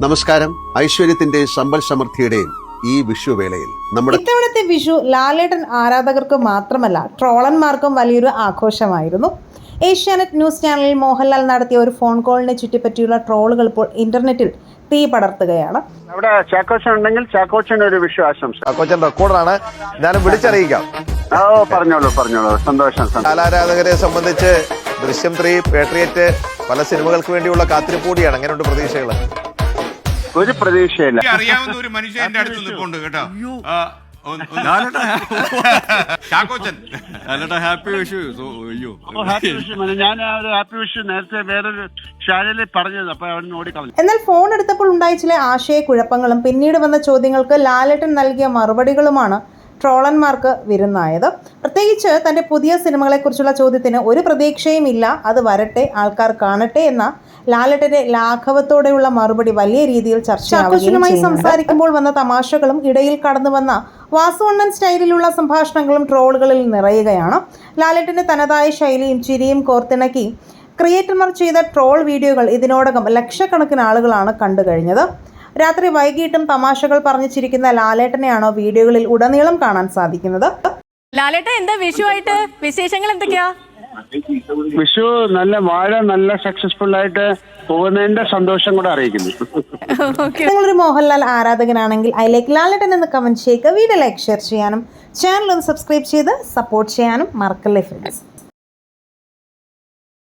നമസ്കാരം. ഐശ്വര്യത്തിന്റെ സമ്പൽ സമൃദ്ധിയുടെയും ഈ വിഷുവേളയിൽ നമ്മുടെ ഇത്തവണത്തെ വിഷു ലാലേട്ടൻ ആരാധകർക്ക് മാത്രമല്ല ട്രോളന്മാർക്കും വലിയൊരു ആഘോഷമായിരുന്നു. ഏഷ്യാനെറ്റ് ന്യൂസ് ചാനലിൽ മോഹൻലാൽ നടത്തിയ ഒരു ഫോൺ കോളിനെ ചുറ്റിപ്പറ്റിയുള്ള ട്രോളുകൾ ഇപ്പോൾ ഇന്റർനെറ്റിൽ തീ പടർത്തുകയാണ്. അവിടെ ചാക്കോച്ചൻ ഉണ്ടെങ്കിൽ ചാക്കോച്ചൻ ഒരു വിഷു ആശംസ. ചാക്കോച്ചൻ റെക്കോർഡാണ്, ഞാനും വിളിച്ചറിയിക്കാം. പറഞ്ഞോളൂ. സന്തോഷം. ആരാധകരെ സംബന്ധിച്ച് ദൃശ്യം 3, പേട്രിയറ്റ് പല സിനിമകൾക്ക് വേണ്ടിയുള്ള കാത്തിരിപ്പ് കൂടിയാണ്. അങ്ങനെയുണ്ട് പ്രതീക്ഷകൾ? ഒരു പ്രതീക്ഷയില്ല. അറിയാവുന്ന ഒരു മനുഷ്യൻ എന്റെ അടുത്ത് നിൽപ്പുണ്ട് കേട്ടോ. ചാക്കോച്ചൻ ഹാപ്പി വിഷു. ഞാൻ ഒരു ഹാപ്പി വിഷു നേരത്തെ വേറൊരു ചാനലിൽ പറഞ്ഞത്, അപ്പൊ അവൻ ഓടിക്കളഞ്ഞു. എന്നാൽ ഫോൺ എടുത്തപ്പോൾ ഉണ്ടായ ചില ആശയക്കുഴപ്പങ്ങളും പിന്നീട് വന്ന ചോദ്യങ്ങൾക്ക് ലാലേട്ടൻ നൽകിയ മറുപടികളുമാണ് ട്രോളന്മാർക്ക് വിരുന്നായത്. പ്രത്യേകിച്ച് തന്റെ പുതിയ സിനിമകളെക്കുറിച്ചുള്ള ചോദ്യത്തിന് ഒരു പ്രതീക്ഷയും ഇല്ല, അത് വരട്ടെ, ആൾക്കാർ കാണട്ടെ എന്ന ലാലേട്ടന്റെ ലാഘവത്തോടെയുള്ള മറുപടി വലിയ രീതിയിൽ ചർച്ചയാവുകയുമായി സംസാരിക്കുമ്പോൾ വന്ന തമാശകളും ഇടയിൽ കടന്നു വന്ന വാസുവണ്ണൻ സ്റ്റൈലിലുള്ള സംഭാഷണങ്ങളും ട്രോളുകളിൽ നിറയുകയാണ്. ലാലേട്ടന്റെ തനതായ ശൈലിയും ചിരിയും കോർത്തിണക്കി ക്രിയേറ്റർമാർ ചെയ്ത ട്രോൾ വീഡിയോകൾ ഇതിനോടകം ലക്ഷക്കണക്കിന് ആളുകളാണ് കണ്ടു കഴിഞ്ഞത്. രാത്രി വൈകിട്ടും തമാശകൾ പറഞ്ഞു ചിരിക്കുന്ന ലാലേട്ടനെയാണോ വീഡിയോകളിൽ ഉടനീളം കാണാൻ സാധിക്കുന്നത്. ലാലേട്ടൻ എന്താ വിഷുവായിട്ട് വിശേഷങ്ങൾ എന്തൊക്കെയാ? വിഷു നല്ല സക്സസ്ഫുൾ ആയിട്ട് പോകുന്നതിന്റെ സന്തോഷം കൂടെ അറിയിക്കുന്നു. നിങ്ങളൊരു മോഹൻലാൽ ആരാധകനാണെങ്കിൽ ഐ ലൈക്ക് ലാലേട്ടൻ എന്ന് കമന്റ് ചെയ്യുക. വീഡിയോ ലൈക്ക്, ഷെയർ ചെയ്യാനും ചാനൽ ഒന്ന് സബ്സ്ക്രൈബ് ചെയ്ത് സപ്പോർട്ട് ചെയ്യാനും മറക്കല്ലേ ഫ്രണ്ട്സ്.